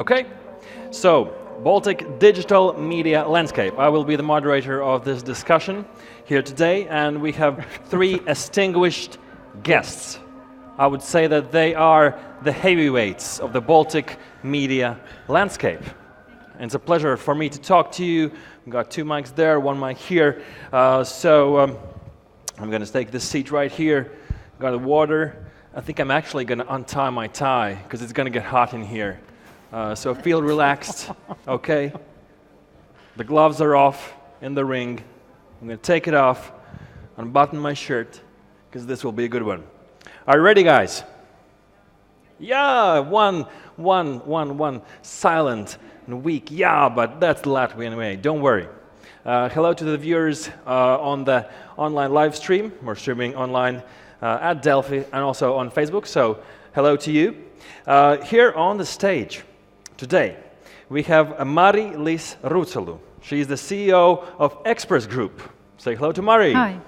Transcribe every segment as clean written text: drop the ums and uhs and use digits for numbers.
Okay, so Baltic digital media landscape. I will be the moderator of this discussion here today, and we have three distinguished guests. I would say that they are the heavyweights of the Baltic media landscape. And it's a pleasure for me to talk to you. We've got two mics there, one mic here. I'm going to take this seat right here. Got the water. I think I'm actually going to untie my tie because it's going to get hot in here. So feel relaxed, okay? The gloves are off in the ring. I'm going to take it off, unbutton my shirt, because this will be a good one. Are you ready, guys? Yeah, one silent and weak. Yeah, but that's the Latvian way. Don't worry. Hello to the viewers on the online live stream. We're streaming online at Delphi and also on Facebook. So hello to you. Here on the stage today, we have Mari-Liis Rüütsalu. She is the CEO of Express Grupp. Say hello to Mari. Hi.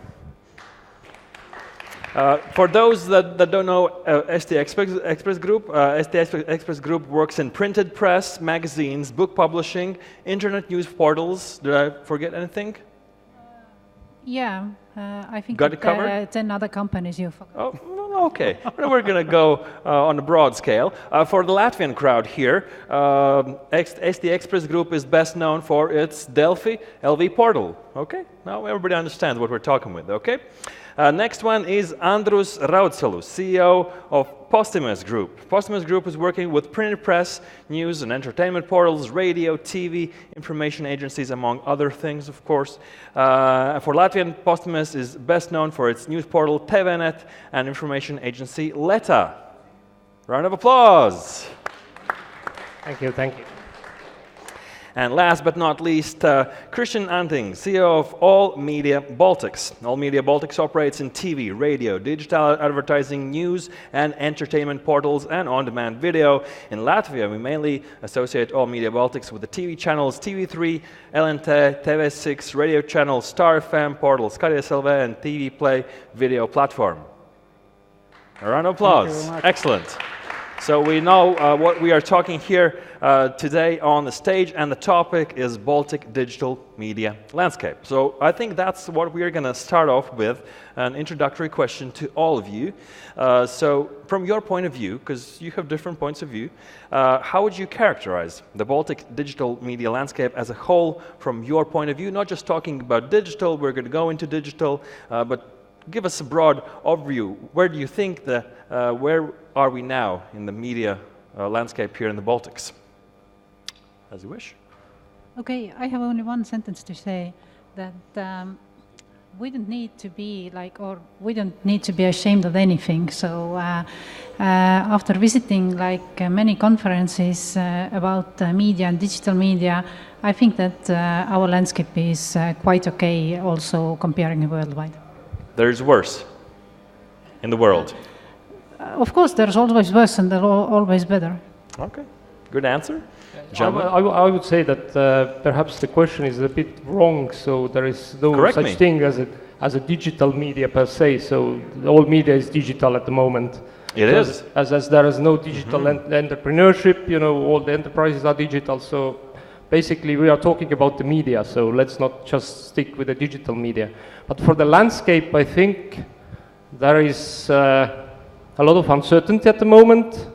For those that don't know Eesti Ekspress Grupp, Eesti Ekspress Grupp works in printed press, magazines, book publishing, internet news portals. Did I forget anything? Yeah, I think Got it covered? 10 other companies you forgot. Oh, well, okay. We're going to go on a broad scale. For the Latvian crowd here, Eesti Ekspress Grupp is best known for its Delphi LV portal. Okay, now everybody understands what we're talking with, okay? Next one is Andrus Raudsalu, CEO of Postimees Grupp. Postimees Grupp is working with printed press, news and entertainment portals, radio, TV, information agencies, among other things, of course. For Latvian, Postimees is best known for its news portal TVNet and information agency Leta. Round of applause. Thank you, thank you. And last but not least, Christian Anting, CEO of All Media Baltics. All Media Baltics operates in TV, radio, digital advertising, news and entertainment portals, and on-demand video. In Latvia, we mainly associate All Media Baltics with the TV channels TV3, LNT, TV6, radio channel Star FM, portal Skaties LV, and TV Play video platform. A round of applause. Excellent. So we know what we are talking here today on the stage, and the topic is Baltic digital media landscape. So I think that's what we are going to start off with, an introductory question to all of you. So from your point of view, because you have different points of view, how would you characterize the Baltic digital media landscape as a whole from your point of view? Not just talking about digital, we're going to go into digital, but give us a broad overview. Where do you think where are we now in the media landscape here in the Baltics? As you wish. Okay, I have only one sentence to say, that we don't need to be we don't need to be ashamed of anything. So after visiting many conferences about media and digital media, I think that our landscape is quite okay, also comparing worldwide. There's worse in the world. Of course, there's always worse and there's always better. Okay, good answer. I would say that perhaps the question is a bit wrong. So there is no such thing as a digital media per se. So all media is digital at the moment. It is. As there is no digital entrepreneurship, all the enterprises are digital. So basically we are talking about the media. So let's not just stick with the digital media. But for the landscape, I think there is a lot of uncertainty at the moment,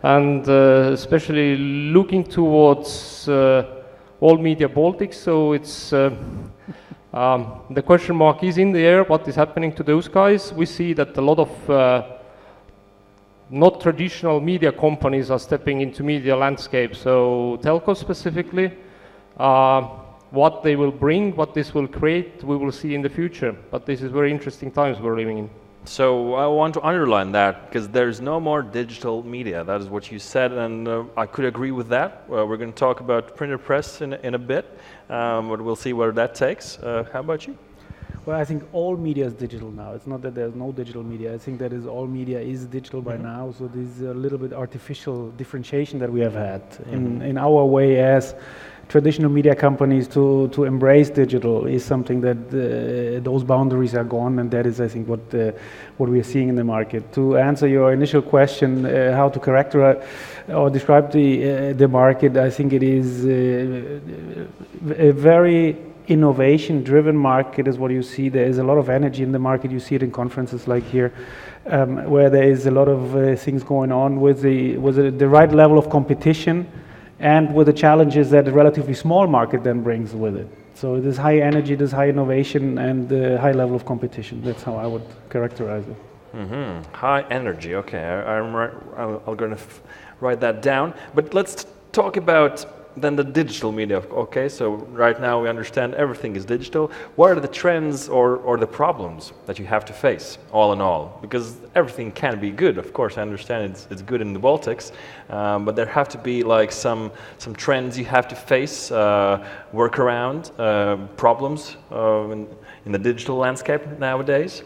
and especially looking towards All Media Baltics. So it's the question mark is in the air. What is happening to those guys? We see that a lot of not traditional media companies are stepping into media landscape. So telco specifically, what they will bring, what this will create, we will see in the future. But this is very interesting times we're living in. So I want to underline that, because there's no more digital media. That is what you said, and I could agree with that. We're going to talk about printed press in a bit, but we'll see where that takes. How about you? Well, I think all media is digital now. It's not that there's no digital media. I think that all media is digital by now. So this is a little bit artificial differentiation that we have had in our way as traditional media companies to embrace digital is something that those boundaries are gone, and that is, I think, what we are seeing in the market. To answer your initial question, how to characterize or describe the market, I think it is a very innovation-driven market is what you see. There is a lot of energy in the market. You see it in conferences like here, where there is a lot of things going on with the right level of competition and with the challenges that a relatively small market then brings with it. So there's high energy, there's high innovation, and high level of competition. That's how I would characterize it. Mm-hmm. High energy. Okay, I'm going to write that down. But let's talk about then the digital media. Okay, so right now we understand everything is digital. What are the trends or the problems that you have to face, all in all? Because everything can be good. Of course, I understand it's good in the Baltics, but there have to be like some trends you have to face, work around, problems in the digital landscape nowadays.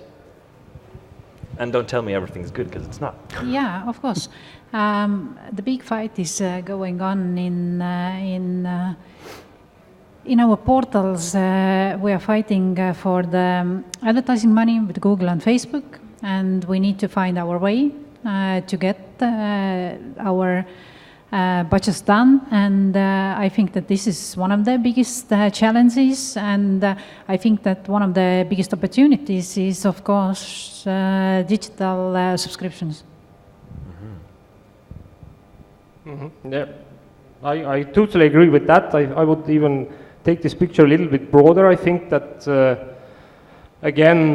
And don't tell me everything's good, because it's not. Yeah, of course. The big fight is going on in our portals. We are fighting for the advertising money with Google and Facebook, and we need to find our way to get our budgets done. And I think that this is one of the biggest challenges, and I think that one of the biggest opportunities is, of course, digital subscriptions. Mm-hmm. Yeah, I totally agree with that. I would even take this picture a little bit broader. I think that, again,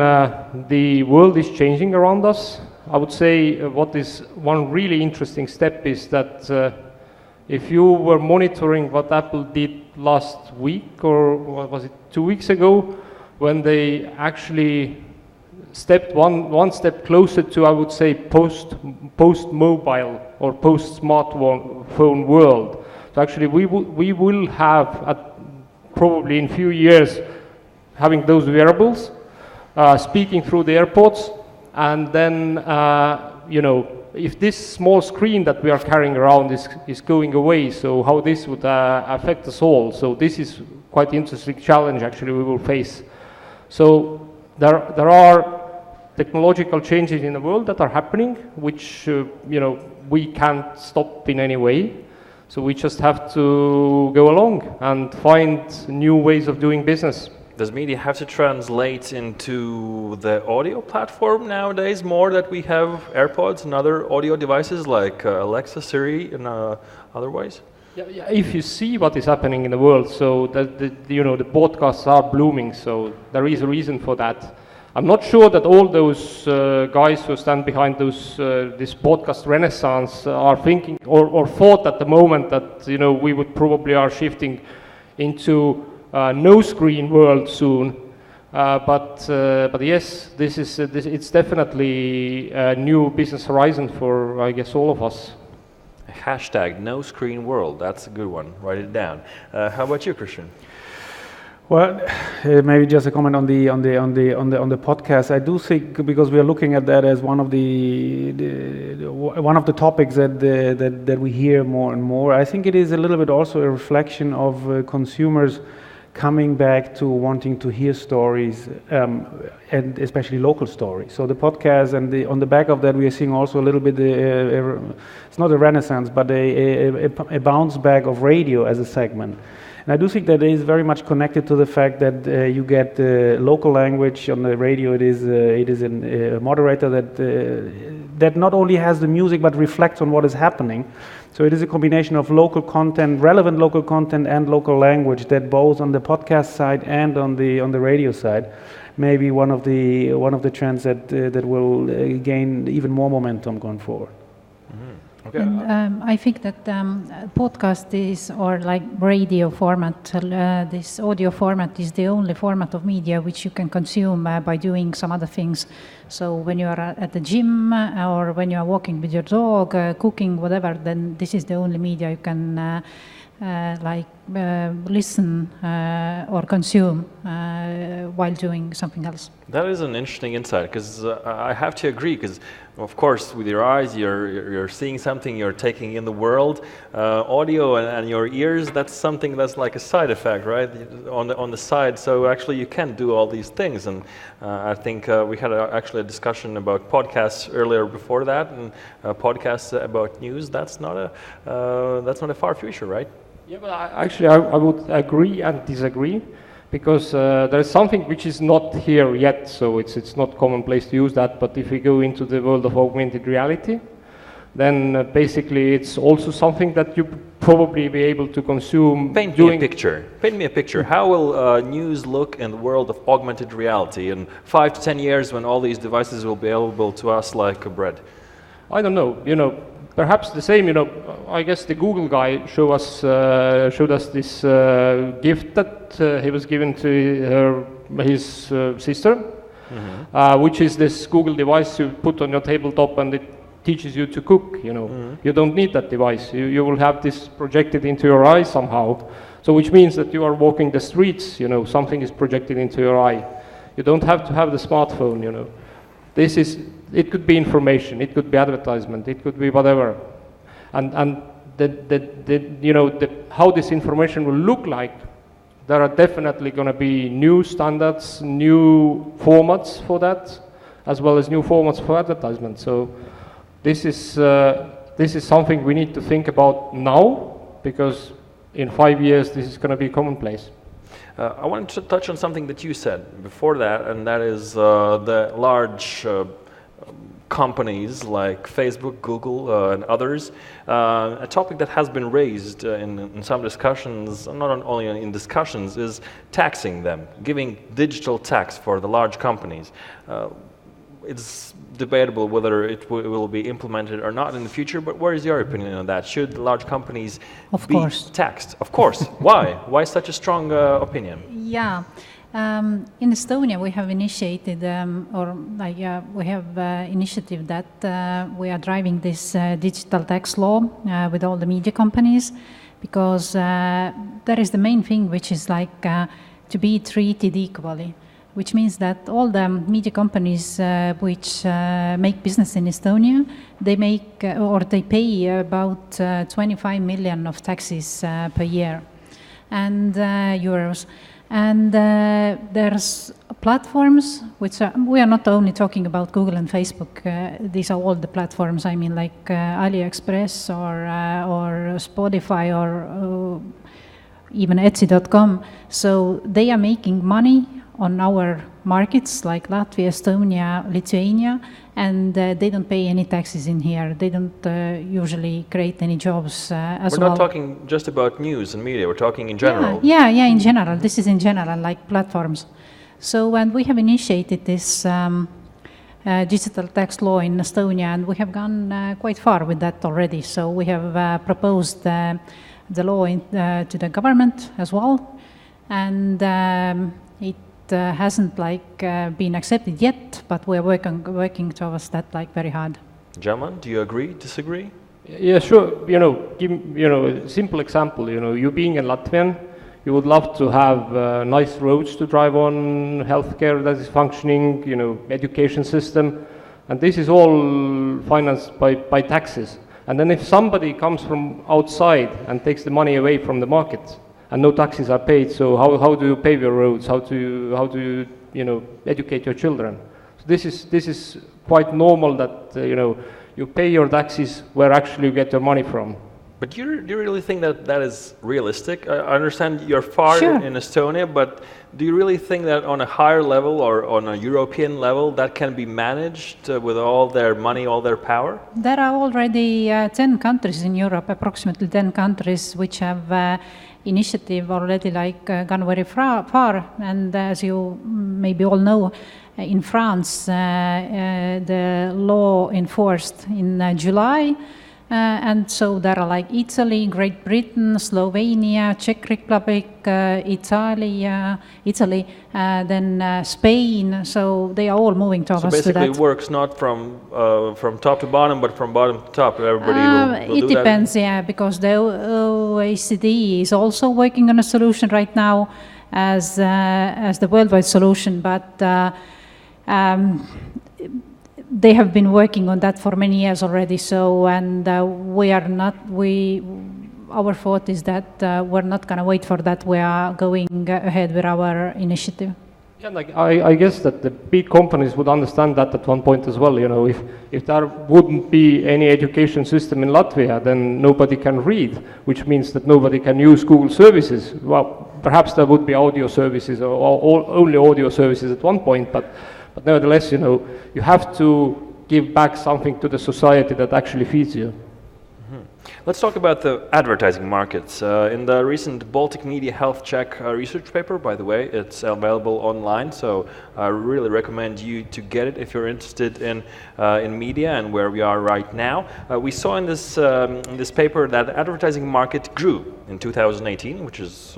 the world is changing around us. I would say what is one really interesting step is that if you were monitoring what Apple did last week, or what was it, 2 weeks ago, when they actually stepped one step closer to, I would say, post-mobile or post-smartphone world. So actually we will have, probably in a few years, having those wearables, speaking through the AirPods, and then, if this small screen that we are carrying around is going away, so how this would affect us all. So this is quite interesting challenge actually we will face. So there are technological changes in the world that are happening, which we can't stop in any way. So we just have to go along and find new ways of doing business. Does media have to translate into the audio platform nowadays more, that we have AirPods and other audio devices like Alexa, Siri, and other ways? Yeah, if you see what is happening in the world, so that the podcasts are blooming, so there is a reason for that. I'm not sure that all those guys who stand behind this podcast renaissance are thinking or thought at the moment that we would probably are shifting into no screen world soon. But yes, it's definitely a new business horizon for, I guess, all of us. Hashtag no screen world. That's a good one. Write it down. How about you, Christian? Well, maybe just a comment on the podcast. I do think, because we are looking at that as one of the topics that we hear more and more. I think it is a little bit also a reflection of consumers coming back to wanting to hear stories, and especially local stories. So the podcast, and on the back of that, we are seeing also a little bit. It's not a renaissance, but a bounce back of radio as a segment. And I do think that it is very much connected to the fact that you get local language on the radio. It is a moderator that not only has the music but reflects on what is happening. So it is a combination of local content, relevant local content, and local language, that both on the podcast side and on the radio side, maybe one of the trends that will gain even more momentum going forward. Mm-hmm. Okay. And, I think that podcast is, or like radio format, this audio format is the only format of media which you can consume by doing some other things. So when you are at the gym, or when you are walking with your dog, cooking, whatever, then this is the only media you can listen or consume while doing something else. That is an interesting insight, because I have to agree, because Of course, with your eyes, you're seeing something, you're taking in the world. Audio and your ears, that's something that's like a side effect, right? On the side. So actually, you can do all these things. And I think we had actually a discussion about podcasts earlier before that, and podcasts about news. That's not a far future, right? Yeah, but I would agree and disagree. Because there is something which is not here yet, so it's not commonplace to use that, but if we go into the world of augmented reality, then basically it's also something that you probably be able to consume. Paint me a picture. How will news look in the world of augmented reality in 5 to 10 years when all these devices will be available to us like bread? I don't know, perhaps the same, I guess the Google guy showed us this gift that he was given to his sister, which is this Google device you put on your tabletop and it teaches you to cook, You don't need that device. You will have this projected into your eye somehow. So which means that you are walking the streets, something is projected into your eye. You don't have to have the smartphone, It could be information, it could be advertisement, it could be whatever, and how this information will look like. There are definitely going to be new standards, new formats for that, as well as new formats for advertisement. So this is something we need to think about now, because in 5 years this is going to be commonplace. I wanted to touch on something that you said before that, and that is the large companies like Facebook, Google, and others. A topic that has been raised in some discussions, not only in discussions, is taxing them, giving digital tax for the large companies. It's debatable whether it will be implemented or not in the future, but what is your opinion on that? Should large companies be taxed? Of course. Why? Why such a strong opinion? Yeah. In Estonia, we have initiated, we have initiative that we are driving this digital tax law with all the media companies, because that is the main thing, which is to be treated equally, which means that all the media companies which make business in Estonia, they pay about 25 million of taxes per year, and euros. And there's platforms which we are not only talking about Google and Facebook. These are all the platforms. I mean, like AliExpress or Spotify or even Etsy.com. So they are making money on our markets like Latvia, Estonia, Lithuania, and they don't pay any taxes in here. They don't usually create any jobs as well. We're not talking just about news and media, we're talking in general. Yeah, in general. This is in general, like platforms. So, and we have initiated this digital tax law in Estonia, and we have gone quite far with that already. So we have proposed the law to the government as well, and it hasn't been accepted yet, but we're working towards that very hard. Jaman, do you agree, disagree? Yeah, sure. Give a simple example. You being a Latvian, you would love to have nice roads to drive on, healthcare that is functioning, education system, and this is all financed by taxes. And then if somebody comes from outside and takes the money away from the market, and no taxes are paid, so how do you pay your roads? How do you educate your children? So this is quite normal that you pay your taxes where actually you get your money from. But do you really think that is realistic? I understand you're far in Estonia, but do you really think that on a higher level or on a European level that can be managed with all their money, all their power? There are already 10 countries in Europe, approximately 10 countries, which have initiative already gone very far. And as you maybe all know, in France, the law enforced in July. And so there are Italy, Great Britain, Slovenia, Czech Republic, Italy, then Spain. So they are all moving towards that. So basically it works not from top to bottom, but from bottom to top. Everybody will do that? It depends, because the OECD is also working on a solution right now as the worldwide solution. But they have been working on that for many years already. So, and our thought is that we're not going to wait for that. We are going ahead with our initiative. Yeah, like I guess that the big companies would understand that at one point as well. You know, if there wouldn't be any education system in Latvia, then nobody can read, which means that nobody can use Google services. Well, perhaps there would be audio services or only audio services at one point, but nevertheless, you know, you have to give back something to the society that actually feeds you. Let's talk about the advertising markets. In the recent Baltic Media Health Check research paper, by the way, it's available online, so I really recommend you to get it if you're interested in media and where we are right now. We saw in this paper that the advertising market grew in 2018, which is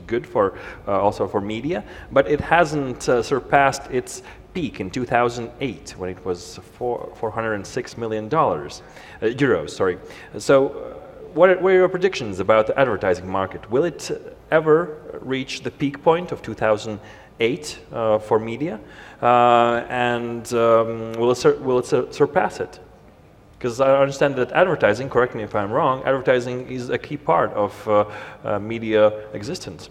good for also for media, but it hasn't surpassed its peak in 2008 when it was $406 million. Euros, sorry. So what are your predictions about the advertising market? Will it ever reach the peak point of 2008 for media? And will it surpass it? Because I understand that advertising, correct me if I'm wrong, advertising is a key part of media existence.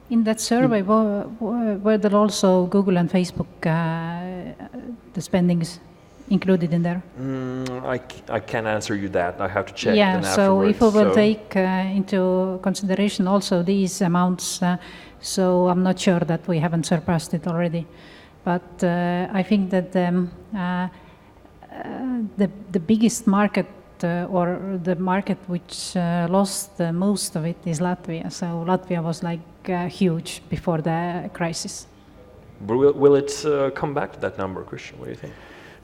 In that survey, were there also Google and Facebook, the spendings included in there? I can't answer you that. I have to check. Yeah, so if we will take into consideration also these amounts, so I'm not sure that we haven't surpassed it already. But I think that the biggest market or the market which lost most of it is Latvia. So Latvia was like huge before the crisis. But will it come back to that number, Christian? What do you think?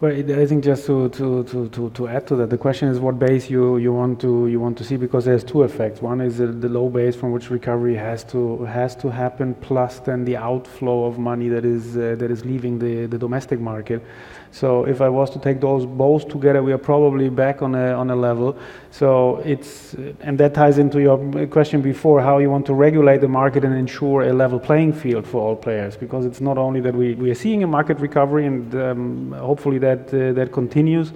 Well, I think just to add to that, the question is what base you want to see, because there's two effects. One is the low base from which recovery has to happen, plus then the outflow of money that is leaving the domestic market. So if I was to take those both together, we are probably back on a level. So and that ties into your question before, how you want to regulate the market and ensure a level playing field for all players, because it's not only that we are seeing a market recovery and hopefully that continues.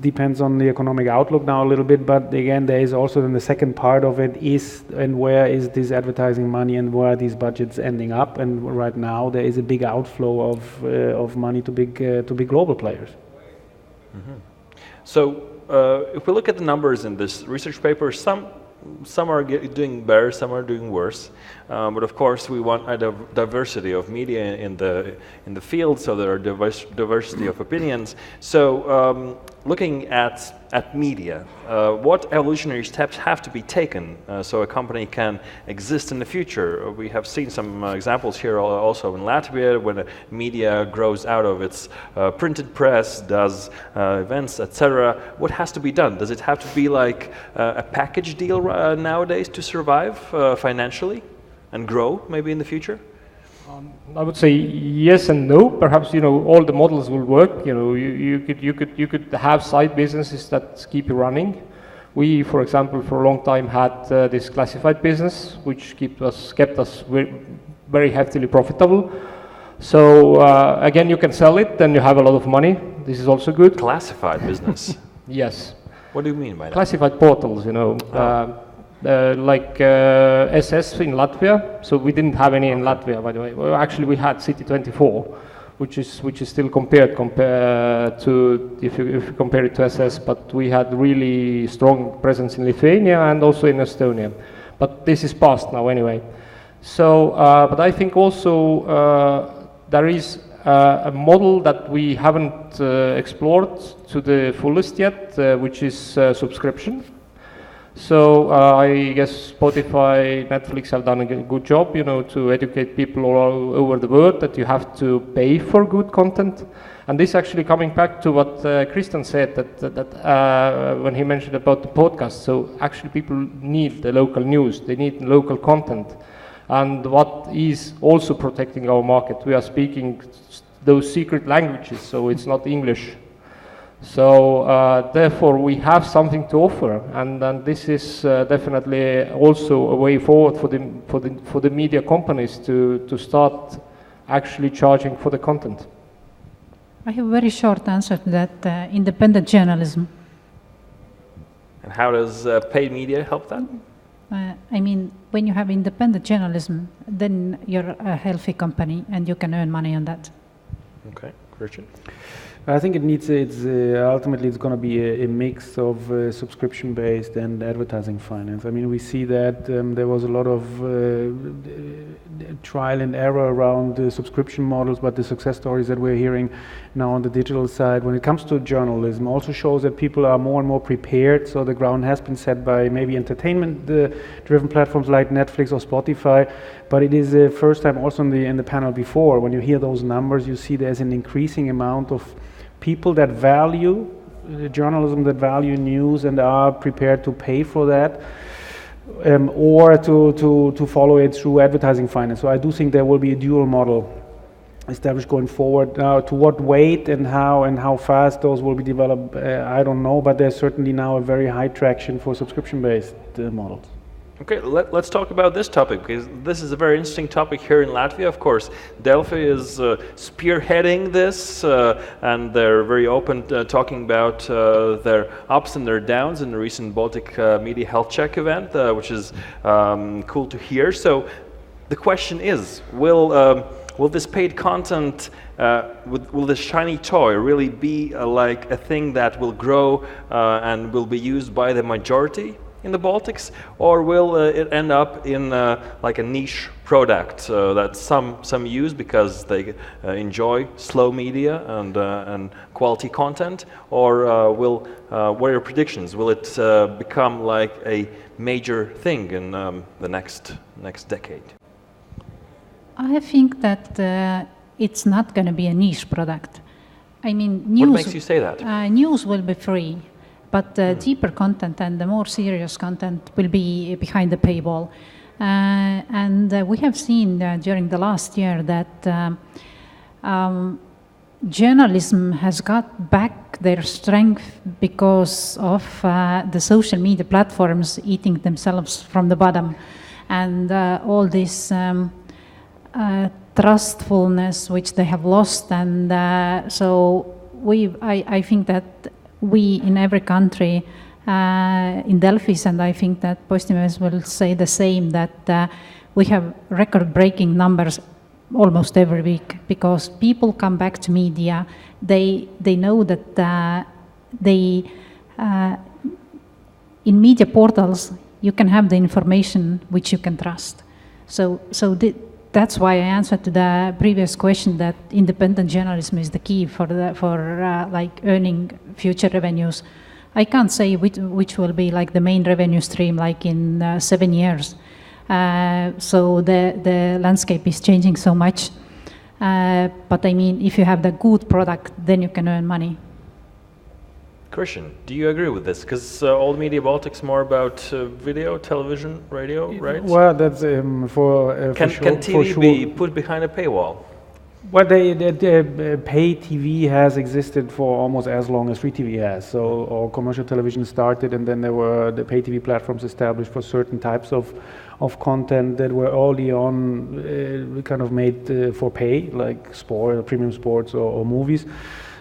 Depends on the economic outlook now a little bit, but again, there is also then the second part of it is, and where is this advertising money and where are these budgets ending up? And right now there is a big outflow of money to big global players. Mm-hmm. So if we look at the numbers in this research paper, some are doing better, some are doing worse. But of course, we want a diversity of media in the field, so there are diversity of opinions. So, looking at media, what evolutionary steps have to be taken so a company can exist in the future? We have seen some examples here also in Latvia, when a media grows out of its printed press, does events, etc. What has to be done? Does it have to be like a package deal nowadays to survive financially and grow maybe in the future? I would say yes and no. Perhaps, you know, all the models will work. You know, you could have side businesses that keep you running. We, for example, for a long time had this classified business, which kept us very heftily profitable. So again, you can sell it, then you have a lot of money. This is also good. Classified business. Yes. What do you mean by that? Classified portals, you know. Like SS in Latvia, so we didn't have any in Latvia, by the way. Well, actually, we had City24, which is still compared to if you compare it to SS, but we had really strong presence in Lithuania and also in Estonia. But this is past now anyway. So, but I think also there is a model that we haven't explored to the fullest yet, which is subscription. So I guess Spotify, Netflix have done a good job, you know, to educate people all over the world that you have to pay for good content. And this actually coming back to what Christian said, that when he mentioned about the podcast. So actually people need the local news, they need local content. And what is also protecting our market, we are speaking those secret languages, so it's not English. So therefore we have something to offer, and this is definitely also a way forward for the media companies to start actually charging for the content. I have a very short answer to that, independent journalism. And how does paid media help that? I mean, when you have independent journalism, then you're a healthy company and you can earn money on that. Okay, Christian? I think ultimately it's going to be a mix of subscription-based and advertising finance. I mean, we see that there was a lot of trial and error around the subscription models, but the success stories that we're hearing now on the digital side, when it comes to journalism, also shows that people are more and more prepared. So the ground has been set by maybe entertainment-driven platforms like Netflix or Spotify, but it is the first time also in the panel before, when you hear those numbers, you see there's an increasing amount of people that value journalism, that value news, and are prepared to pay for that, or to follow it through advertising finance. So I do think there will be a dual model established going forward. Now, to what weight and how fast those will be developed, I don't know, but there's certainly now a very high traction for subscription-based models. Okay, let's talk about this topic, because this is a very interesting topic here in Latvia. Of course, Delfi is spearheading this, and they're very open talking about their ups and their downs in the recent Baltic Media Health Check event, which is cool to hear. So the question is, will this paid content, will this shiny toy really be like a thing that will grow and will be used by the majority in the Baltics, or will it end up in like a niche product that some use because they enjoy slow media and quality content, or what are your predictions? Will it become like a major thing in the next decade? I think that it's not going to be a niche product. I mean, news. What makes you say that? News will be free. But deeper content and the more serious content will be behind the paywall. And we have seen during the last year that journalism has got back their strength because of the social media platforms eating themselves from the bottom. And all this trustfulness which they have lost. And so I think that we in every country, in Delfis, and I think that Postimees will say the same, that we have record-breaking numbers almost every week, because people come back to media. They know that in media portals you can have the information which you can trust. So that's why I answered to the previous question that independent journalism is the key for like earning future revenues. I can't say which will be like the main revenue stream like in 7 years. So the landscape is changing so much. But I mean, if you have the good product, then you can earn money. Christian, do you agree with this? Because All Media Baltics more about video, television, radio, right? Well, that's Can TV be put behind a paywall? Well, the pay TV has existed for almost as long as free TV has. So, or commercial television started, and then there were the pay TV platforms established for certain types of content that were early on kind of made for pay, like sport, premium sports, or movies.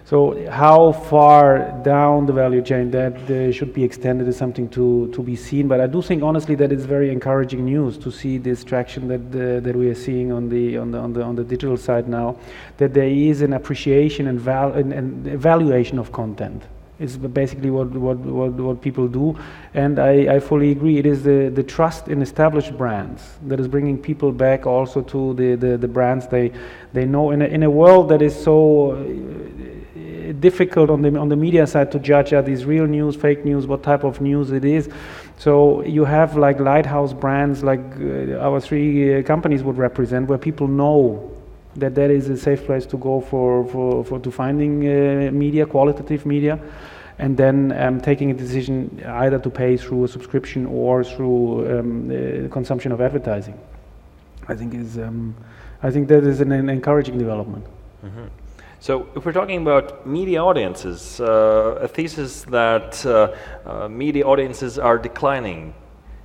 So how far down the value chain that should be extended is something to be seen. But I do think honestly that it's very encouraging news to see this traction that we are seeing on the digital side now. That there is an appreciation and evaluation of content. It's basically what people do, and I fully agree. It is the trust in established brands that is bringing people back also to the brands they know in a world that is so difficult on the media side to judge are these real news, fake news, what type of news it is. So you have like lighthouse brands like our three companies would represent, where people know that is a safe place to go to finding media, qualitative media, and then taking a decision either to pay through a subscription or through consumption of advertising. I think that is an encouraging development. Mm-hmm. So if we're talking about media audiences, a thesis that media audiences are declining,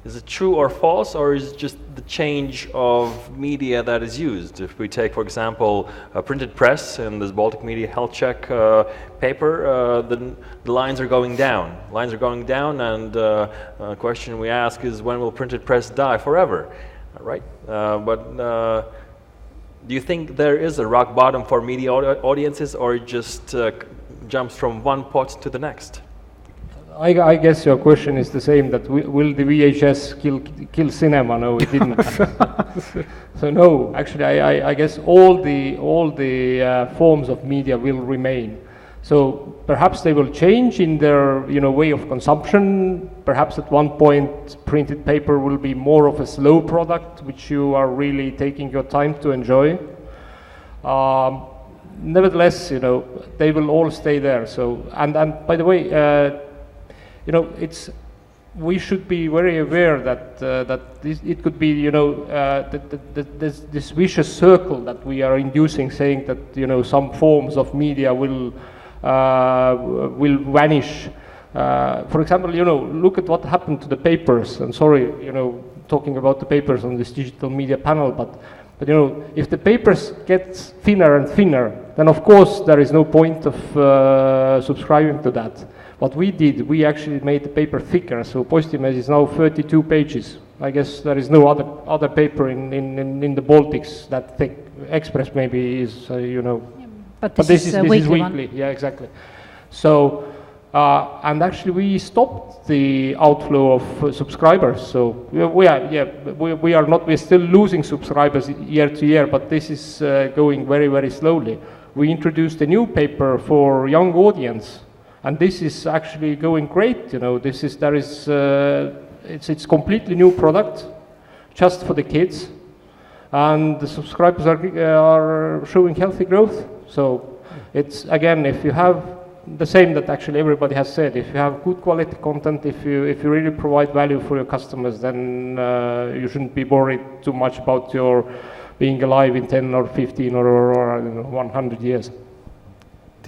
Is it true or false, or is it just the change of media that is used? If we take, for example, a printed press in this Baltic Media Health Check paper, the lines are going down. Lines are going down, and a question we ask is, when will printed press die? Forever, right? But do you think there is a rock bottom for media audiences, or it just jumps from one pot to the next? I guess your question is the same, that will the VHS kill cinema? No, it didn't. So no, actually I guess all the forms of media will remain. So perhaps they will change in their way of consumption. Perhaps at one point printed paper will be more of a slow product, which you are really taking your time to enjoy. Nevertheless, they will all stay there. So and by the way. We should be very aware that it could be, this vicious circle that we are inducing, saying that some forms of media will vanish. For example, look at what happened to the papers. I'm sorry, talking about the papers on this digital media panel, but if the papers get thinner and thinner, then of course there is no point of subscribing to that. What we did, we actually made the paper thicker, so Postimees is now 32 pages. I guess there is no other paper in the Baltics that thick. Express maybe is, But this is weekly. One. Yeah, exactly. So, and actually we stopped the outflow of subscribers. So we're still losing subscribers year to year, but this is going very, very slowly. We introduced a new paper for young audience. And this is actually going great, it's completely new product, just for the kids, and the subscribers are showing healthy growth. So it's, again, if you have the same that actually everybody has said, if you have good quality content, if you really provide value for your customers, then you shouldn't be worried too much about your being alive in 10 or 15 or 100 years.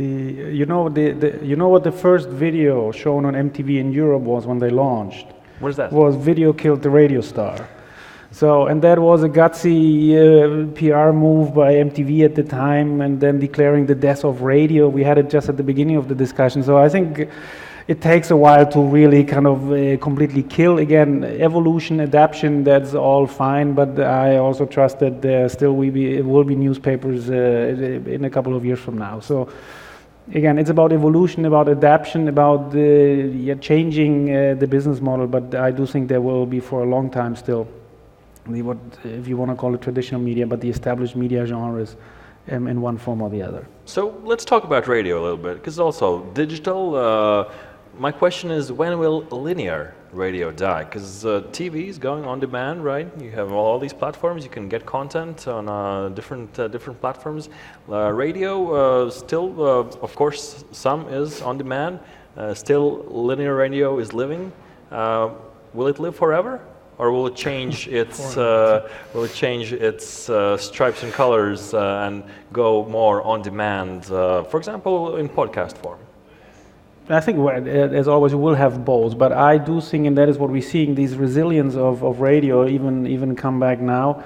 You know what the first video shown on MTV in Europe was when they launched? What is that? Was Video Killed the Radio Star. So, and that was a gutsy PR move by MTV at the time, and then declaring the death of radio. We had it just at the beginning of the discussion. So I think it takes a while to really kind of completely kill. Again, evolution, adaptation, that's all fine, but I also trust that there still will be newspapers in a couple of years from now. So again, it's about evolution, about adaptation, about changing the business model, but I do think there will be for a long time still what, if you want to call it traditional media, but the established media genres in one form or the other. So let's talk about radio a little bit, because also digital, my question is, when will linear radio die? Because TV is going on demand, right? You have all these platforms, you can get content on different platforms. Radio still, of course, some is on demand. Still, linear radio is living. Will it live forever, or will it change its stripes and colors and go more on demand? For example, in podcast form. I think, as always, we will have both, but I do think, and that is what we're seeing, these resilience of radio even come back now.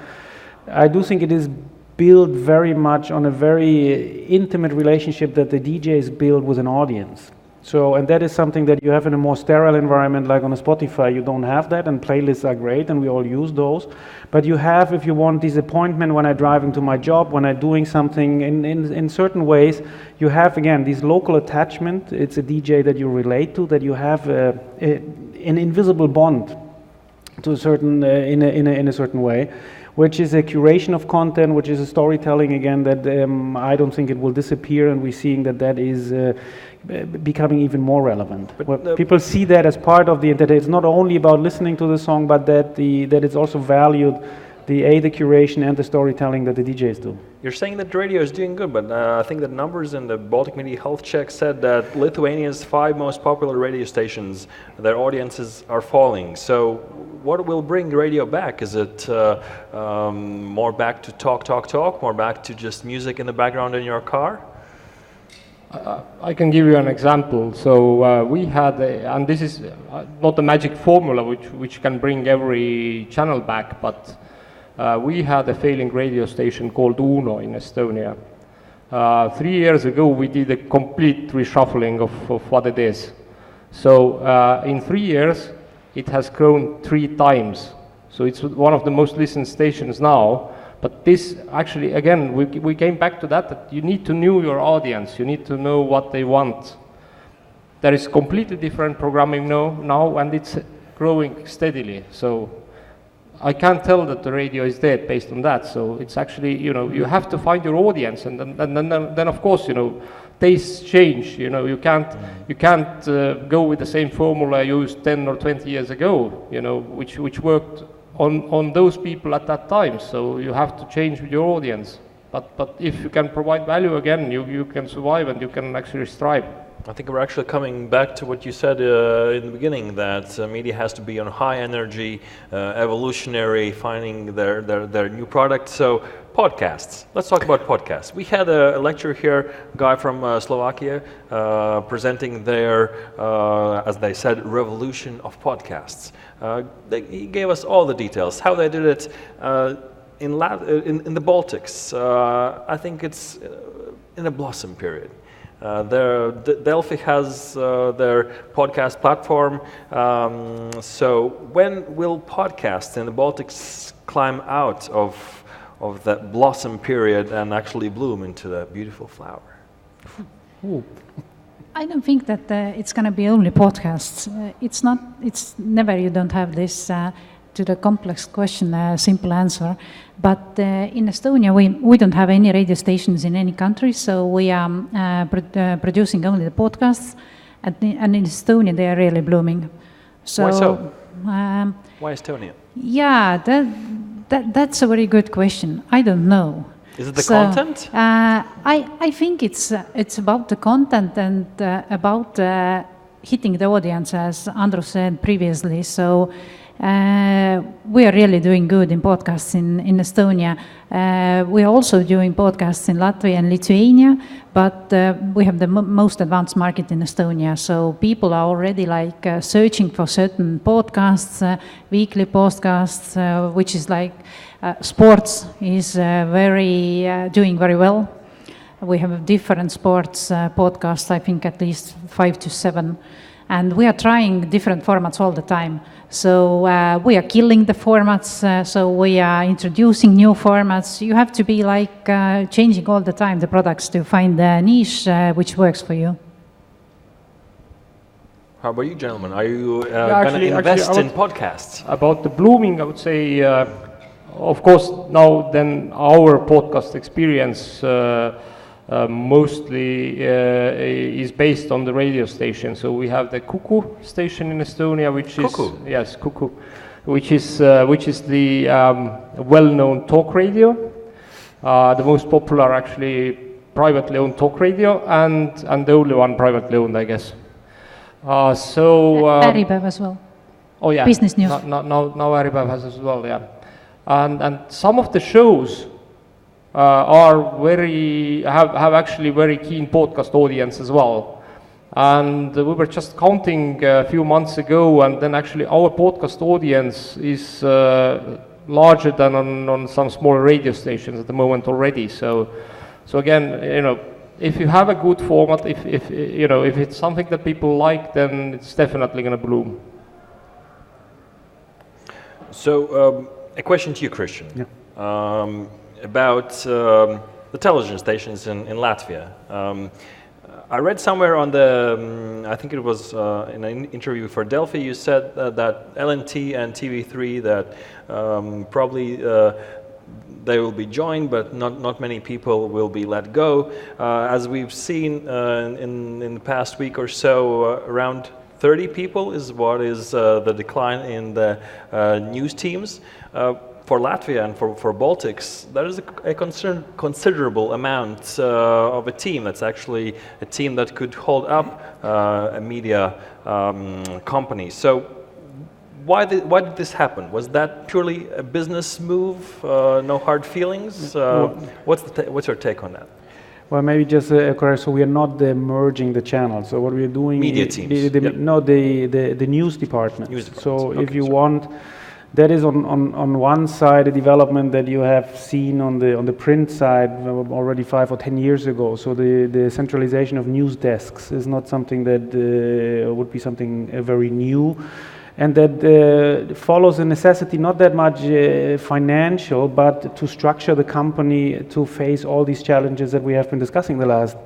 I do think it is built very much on a very intimate relationship that the DJs build with an audience. So, and that is something that you have in a more sterile environment, like on a Spotify. You don't have that, and playlists are great, and we all use those. But you have, if you want, disappointment when I'm driving to my job, when I'm doing something in certain ways. You have, again, this local attachment. It's a DJ that you relate to, that you have an invisible bond to a certain in a certain way, which is a curation of content, which is a storytelling, again, that I don't think it will disappear, and we're seeing that is becoming even more relevant. But people see that as part of the entertainment. It's not only about listening to the song, but that it's also valued, the curation and the storytelling that the DJs do. You're saying that radio is doing good, but I think the numbers in the Baltic Media Health Check said that Lithuania's 5 most popular radio stations, their audiences are falling. So what will bring radio back? Is it more back to talk, more back to just music in the background in your car? I can give you an example. So we had, and this is not a magic formula which can bring every channel back, but we had a failing radio station called Uno in Estonia. 3 years ago, we did a complete reshuffling of what it is. So in 3 years, it has grown 3 times. So it's one of the most listened stations now. But this actually, again, we came back to that you need to know your audience. You need to know what they want. There is completely different programming now, and it's growing steadily. So I can't tell that the radio is dead based on that. So it's actually, you have to find your audience, and then of course, tastes change. You can't go with the same formula used 10 or 20 years ago. Which worked on those people at that time. So you have to change with your audience. But if you can provide value again, you can survive and you can actually strive. I think we're actually coming back to what you said in the beginning, that media has to be on high energy, evolutionary, finding their new product. So podcasts. Let's talk about podcasts. We had a lecture here, a guy from Slovakia, presenting their, as they said, revolution of podcasts. He gave us all the details, how they did it in the Baltics. I think it's in a blossom period. Delphi has their podcast platform. So when will podcasts in the Baltics climb out of that blossom period and actually bloom into the beautiful flower? Ooh. I don't think that it's going to be only podcasts. It's never, you don't have this to the complex question, simple answer. But in Estonia, we don't have any radio stations in any country, so we are producing only the podcasts. And in Estonia, they are really blooming. So, why so? Why Estonia? Yeah, that's a very good question. I don't know. Is it the content? I think it's about the content and about hitting the audience, as Andrus said previously. So we are really doing good in podcasts in Estonia. We are also doing podcasts in Latvia and Lithuania, but we have the most advanced market in Estonia. So people are already searching for certain podcasts, weekly podcasts, which is sports is doing very well. We have different sports podcasts, I think at least 5 to 7. And we are trying different formats all the time. So we are killing the formats, so we are introducing new formats. You have to be changing all the time the products to find the niche which works for you. How about you, gentlemen? Are you going to invest in podcasts? About the blooming, I would say, of course, now then our podcast experience mostly is based on the radio station. So we have the Kuku station in Estonia, which Kuku. is yes, Kuku, which is the well-known talk radio, the most popular actually privately owned talk radio, and the only one privately owned, I guess. Äripäev as well. Oh yeah, Business News. Now Äripäev has as well, yeah, and some of the shows have actually very keen podcast audience as well. And we were just counting a few months ago, and then actually our podcast audience is larger than on some small radio stations at the moment already. So again, if you have a good format, if it's something that people like, then it's definitely going to bloom. So a question to you, Christian. Yeah. About the television stations in Latvia. I read somewhere on I think it was in an interview for Delphi, you said that LNT and TV3, that probably they will be joined, but not many people will be let go. As we've seen in the past week or so, around 30 people is what is the decline in the news teams. For Latvia and for Baltics, there is a considerable amount of a team that's actually a team that could hold up a media company. So why did this happen? Was that purely a business move? No hard feelings? What's your take on that? Well, maybe just correct. So we are not merging the channels. So what we are doing, media teams. No, the news department. So okay, if you want, that is on one side a development that you have seen on the print side already 5 or 10 years ago. So the centralization of news desks is not something that would be something very new. And that follows a necessity not that much financial, but to structure the company to face all these challenges that we have been discussing the last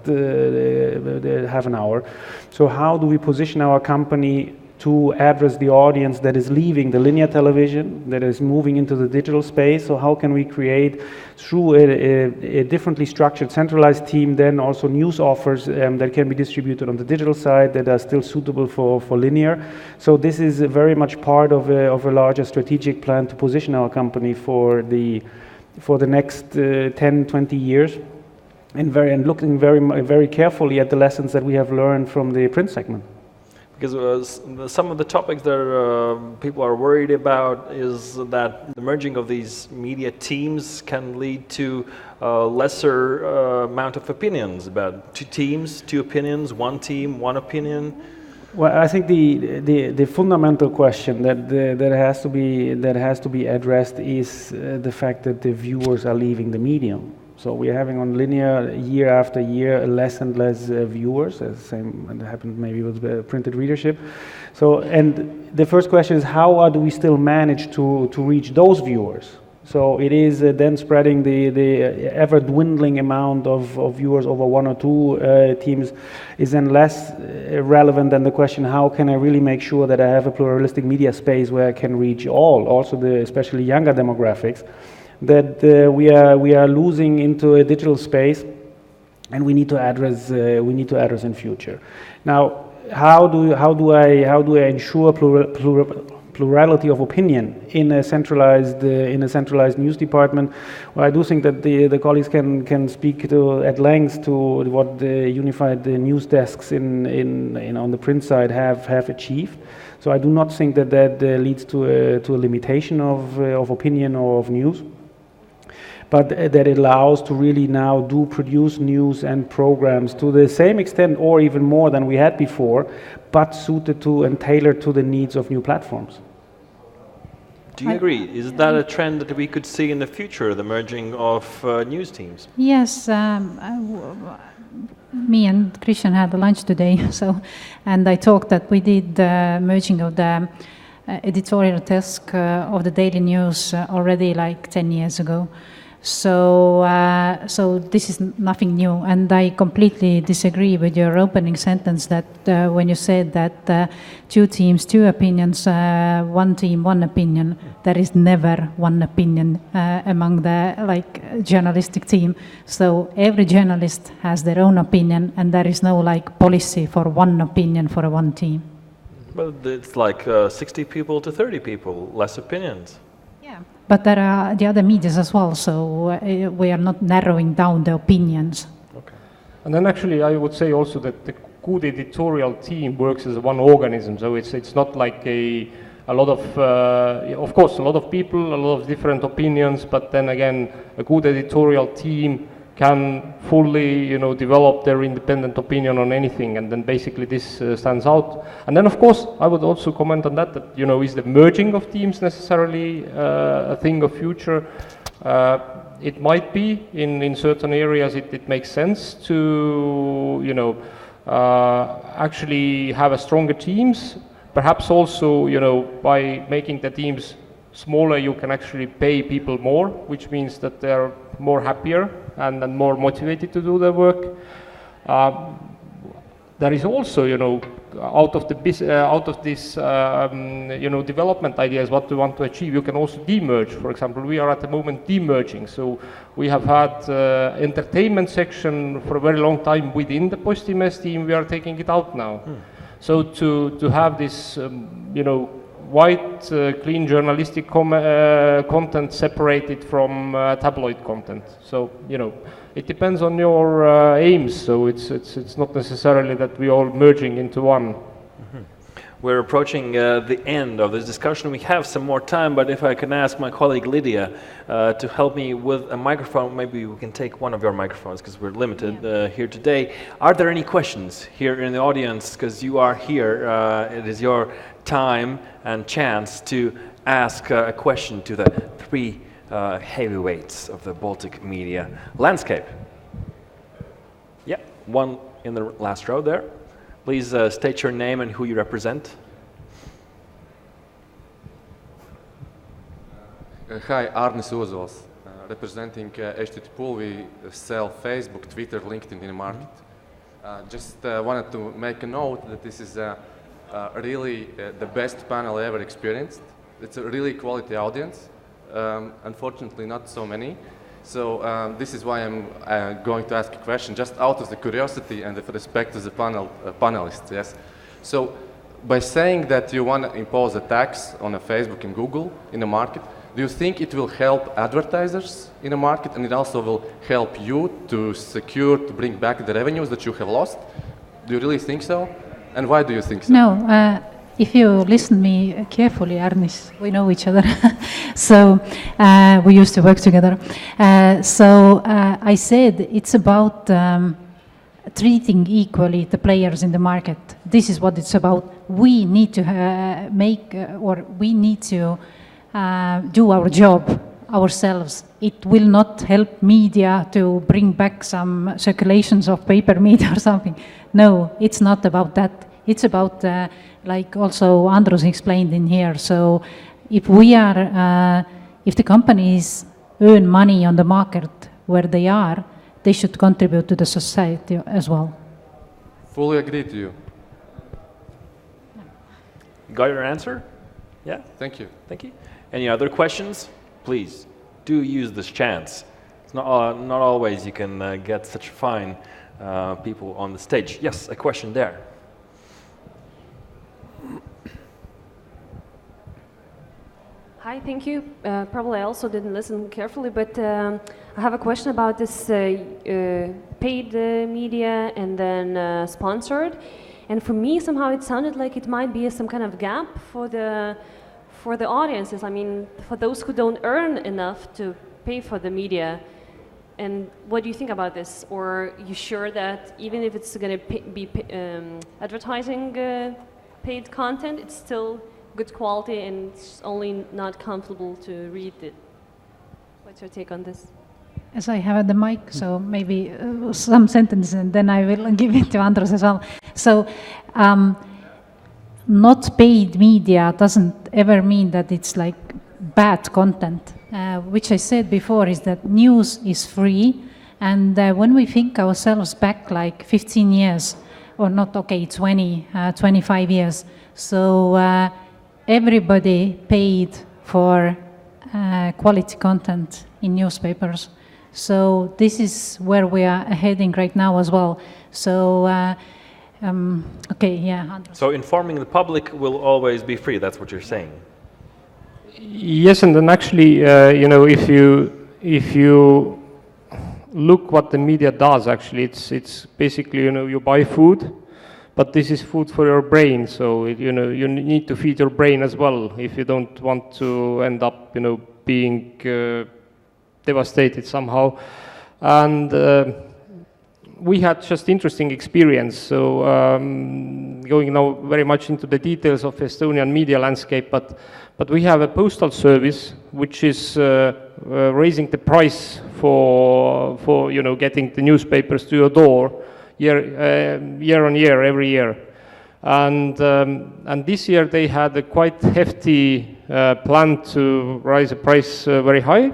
half an hour. So how do we position our company to address the audience that is leaving the linear television, that is moving into the digital space? So how can we create, through a differently structured centralized team, then also news offers that can be distributed on the digital side that are still suitable for linear? So this is very much part of a larger strategic plan to position our company for the next 10, 20 years, and looking very carefully at the lessons that we have learned from the print segment. Because some of the topics that people are worried about is that the merging of these media teams can lead to lesser amount of opinions, about 2 teams, 2 opinions, 1 team, 1 opinion. Well, I think the fundamental question that has to be addressed is the fact that the viewers are leaving the medium. So we're having on linear year after year less and less viewers. The same happened maybe with printed readership. So, and the first question is how do we still manage to reach those viewers? So it is then spreading the ever dwindling amount of viewers over 1 or 2 teams is then less relevant than the question, how can I really make sure that I have a pluralistic media space where I can reach all, also the especially younger demographics, that we are losing into a digital space, and we need to address in future. Now, how do I ensure plurality of opinion in a centralized news department? Well, I do think that the colleagues can speak at length to what the unified news desks on the print side have achieved. So I do not think that leads to a limitation of opinion or of news, but that it allows to really now produce news and programs to the same extent or even more than we had before, but suited to and tailored to the needs of new platforms. Do you agree? Is that a trend that we could see in the future, the merging of news teams? Yes, me and Christian had a lunch today, and I talked that we did the merging of the editorial desk of the daily news already like 10 years ago. So this is nothing new, and I completely disagree with your opening sentence that when you said that 2 teams, 2 opinions, 1 team, 1 opinion. There is never 1 opinion among the journalistic team. So every journalist has their own opinion, and there is no policy for 1 opinion for 1 team. Well, it's like 60 people to 30 people, less opinions. Yeah, but there are the other medias as well, so we are not narrowing down the opinions. Okay. And then actually I would say also that the good editorial team works as one organism, so it's not like a lot of course, a lot of people, a lot of different opinions, but then again, a good editorial team can fully, develop their independent opinion on anything, and then basically this stands out. And then, of course, I would also comment on that, is the merging of teams necessarily a thing of future? It might be in certain areas. It makes sense to, actually have a stronger teams. Perhaps also, by making the teams smaller, you can actually pay people more, which means that they're more happier and more motivated to do their work. There is also, out of this, development ideas, what we want to achieve, you can also demerge. For example, we are at the moment demerging. So we have had entertainment section for a very long time within the Postimees team. We are taking it out now. So to have this, white, clean journalistic content separated from tabloid content. So, it depends on your aims. So it's not necessarily that we all merging into one. We're approaching the end of this discussion. We have some more time, but if I can ask my colleague Lydia to help me with a microphone, maybe we can take one of your microphones because we're limited here today. Are there any questions here in the audience? Because you are here, it is your time and chance to ask a question to the three heavyweights of the Baltic media landscape. Yeah, one in the last row there. Please state your name and who you represent. Hi, Artis Ozoliņš, representing Eesti Pool. We sell Facebook, Twitter, LinkedIn in the market. Just wanted to make a note that this is really the best panel I ever experienced. It's a really quality audience. Unfortunately, not so many. So this is why I'm going to ask a question, just out of the curiosity and with respect to the panelists. Yes. So by saying that you want to impose a tax on a Facebook and Google in the market, do you think it will help advertisers in the market, and it also will help you to bring back the revenues that you have lost? Do you really think so? And why do you think so? No. If you listen me carefully, Artis, we know each other. So we used to work together. So I said it's about treating equally the players in the market. This is what it's about. We need to we need to do our job ourselves. It will not help media to bring back some circulations of paper media or something. No, it's not about that. It's about, like also Andrus explained in here, so if if the companies earn money on the market where they are, they should contribute to the society as well. Fully agree to you. Got your answer? Yeah? Thank you. Thank you. Any other questions? Please, do use this chance. It's not always you can get such fine people on the stage. Yes, a question there. Hi, thank you. Probably I also didn't listen carefully, but I have a question about this paid media and then sponsored. And for me, somehow it sounded like it might be some kind of gap for the audiences. I mean, for those who don't earn enough to pay for the media. And what do you think about this? Or are you sure that even if it's going to be advertising paid content, it's still good quality and it's only not comfortable to read it? What's your take on this? As I have the mic, so maybe some sentence and then I will give it to Andrus as well. So not paid media doesn't ever mean that it's like bad content. Which I said before is that news is free, and when we think ourselves back like 15 years, or not, okay, 25 years, so everybody paid for quality content in newspapers. So this is where we are heading right now as well. So, okay, yeah. Andrus. So informing the public will always be free, that's what you're saying? Yes, and then actually, you know, if you look what the media does, actually, it's basically, you know, you buy food, but this is food for your brain. So you know, you need to feed your brain as well if you don't want to end up, you know, being devastated somehow. And we had just interesting experience. So going now very much into the details of Estonian media landscape, but we have a postal service which is raising the price for you know, getting the newspapers to your door year on year, every year. And this year they had a quite hefty plan to raise the price very high.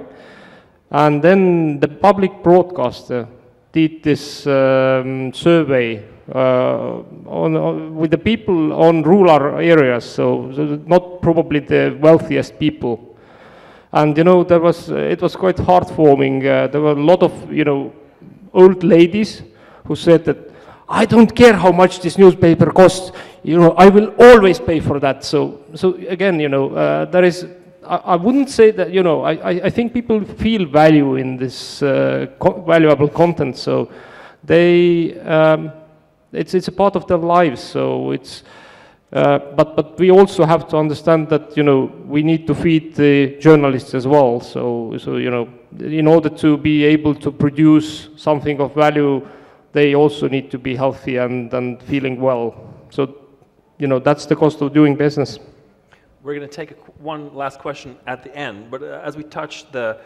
And then the public broadcaster did this survey with the people on rural areas, so not probably the wealthiest people. And you know, it was quite heartwarming. There were a lot of, you know, old ladies who said that, I don't care how much this newspaper costs, you know, I will always pay for that. So again, you know, there is, I wouldn't say that, you know, I think people feel value in this valuable content, so they, it's a part of their lives, so it's, But we also have to understand that, you know, we need to feed the journalists as well. So you know, in order to be able to produce something of value, they also need to be healthy and feeling well. So, you know, that's the cost of doing business. We're going to take one last question at the end, but as we touch the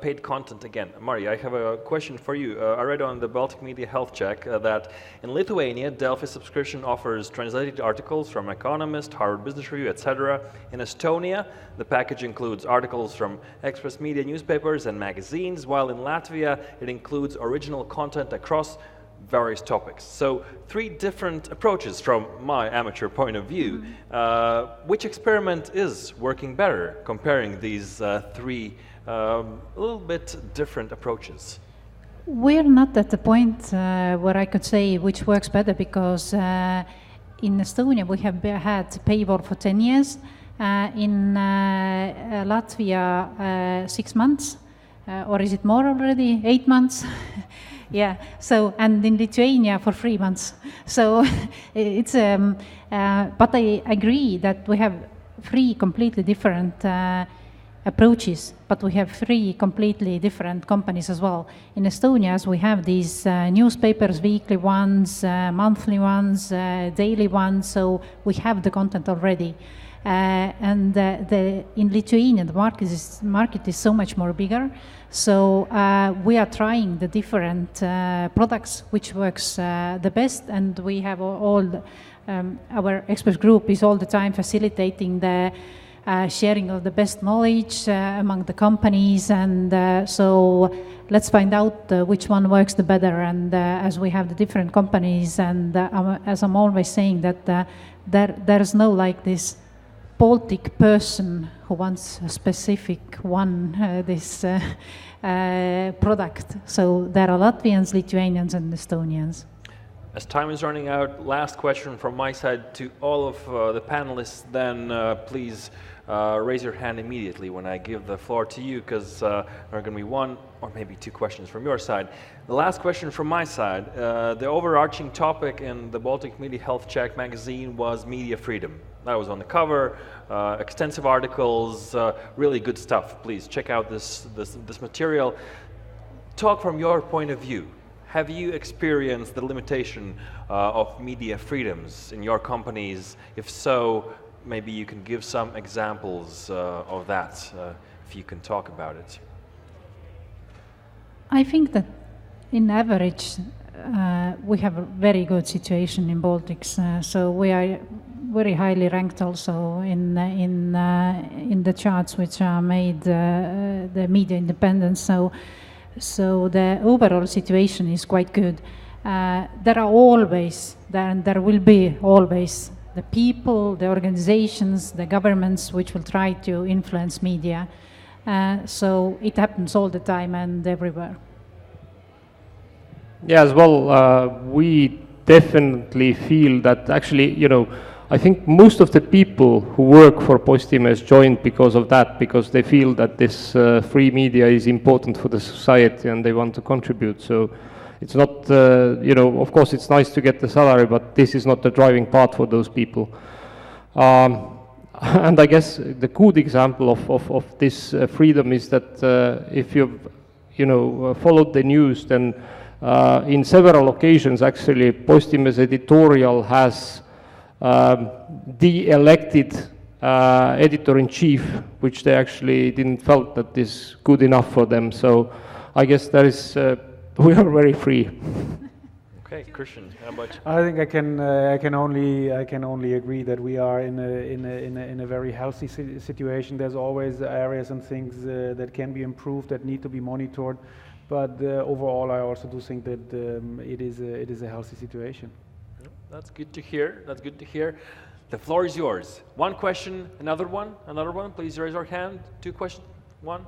paid content again, Mari, I have a question for you. I read on the Baltic Media Health Check that in Lithuania, Delfi subscription offers translated articles from Economist, Harvard Business Review, etc. In Estonia, the package includes articles from Express Media newspapers and magazines, while in Latvia, it includes original content across various topics. So 3 different approaches from my amateur point of view. Which experiment is working better, comparing these 3 a little bit different approaches? We're not at the point where I could say which works better, because in Estonia we have had paywall for 10 years, in Latvia 6 months, or is it more already, 8 months? Yeah, so, and in Lithuania for 3 months. So it's, but I agree that we have 3 completely different approaches, but we have 3 completely different companies as well. In Estonia, as we have these newspapers, weekly ones, monthly ones, daily ones, so we have the content already. And in Lithuania, the market is so much more bigger. So we are trying the different products which works the best, and we have all our Express Group is all the time facilitating the sharing of the best knowledge among the companies, and so let's find out which one works the better. And as we have the different companies, and as I'm always saying that there's no like this Baltic person who wants a specific one, this product. So there are Latvians, Lithuanians and Estonians. As time is running out, last question from my side to all of the panelists, then please raise your hand immediately when I give the floor to you, because there are going to be 1 or maybe 2 questions from your side. The last question from my side, the overarching topic in the Baltic Media Health Check magazine was media freedom. That was on the cover, extensive articles, really good stuff. Please check out this material. Talk from your point of view. Have you experienced the limitation of media freedoms in your companies? If so, maybe you can give some examples of that, if you can talk about it. I think that in average, we have a very good situation in Baltics. So we are very highly ranked also in the charts which are made the media independence. So the overall situation is quite good. There are always, and there will be always, the people, the organizations, the governments which will try to influence media. So it happens all the time and everywhere. Yeah, as well, we definitely feel that actually, you know, I think most of the people who work for Postimees joined because of that, because they feel that this free media is important for the society and they want to contribute. So it's not, you know, of course it's nice to get the salary, but this is not the driving part for those people. And I guess the good example of this freedom is that if you've, you know, followed the news, then in several occasions actually Postimees editorial has de-elected editor-in-chief, which they actually didn't felt that is good enough for them. So I guess there is, we are very free. Okay, Christian, how about you? I think I can only agree that we are in a very healthy situation. There's always areas and things that can be improved, that need to be monitored, but overall I also do think that it is a healthy situation. That's good to hear. That's good to hear. The floor is yours. 1 question, another one. Please raise your hand. 2 questions, 1.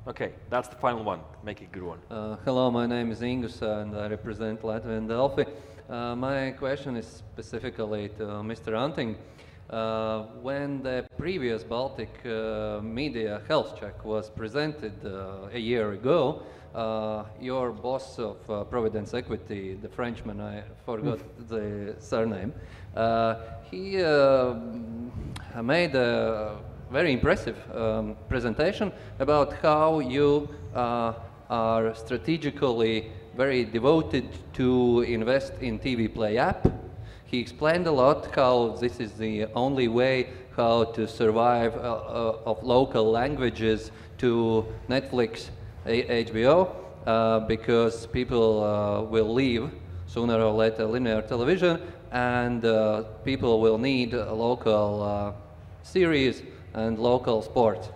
Okay, that's the final one. Make it a good one. Hello, my name is Ingus and I represent Latvian Delfi. My question is specifically to Mr. Anting. When the previous Baltic media health check was presented a year ago, your boss of Providence Equity, the Frenchman, I forgot the surname, he made a very impressive presentation about how you are strategically very devoted to invest in TV Play app. He explained a lot how this is the only way how to survive of local languages to Netflix, HBO, because people will leave sooner or later linear television, and people will need local series and local sports.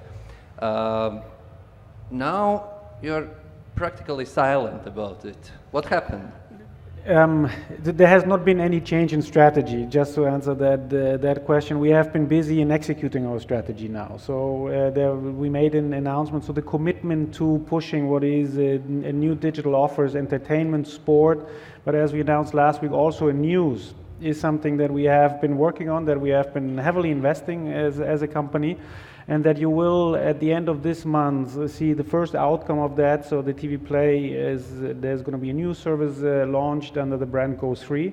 Now you're practically silent about it. What happened? There has not been any change in strategy. Just to answer that question, we have been busy in executing our strategy now. So we made an announcement. So the commitment to pushing what is a new digital offers, entertainment, sport, but as we announced last week, also in news, is something that we have been working on, that we have been heavily investing as a company, and that you will, at the end of this month, see the first outcome of that. So the TV Play there's going to be a new service launched under the brand Go3,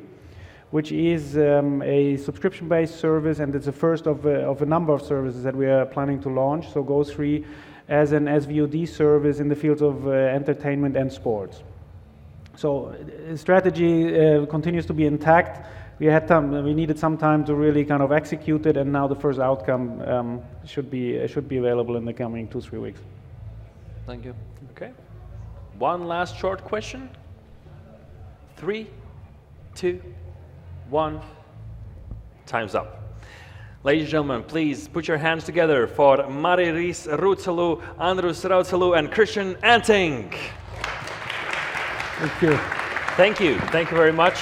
which is a subscription-based service, and it's the first of a number of services that we are planning to launch. So Go3 as an SVOD service in the fields of entertainment and sports. So strategy continues to be intact. We needed some time to really kind of execute it, and now the first outcome should be available in the coming 2-3 weeks. Thank you. Okay. One last short question. 3, 2, 1. Time's up. Ladies and gentlemen, please put your hands together for Mari-Liis Rüütsalu, Andrus Raudsalu, and Christian Anting. Thank you. Thank you. Thank you very much.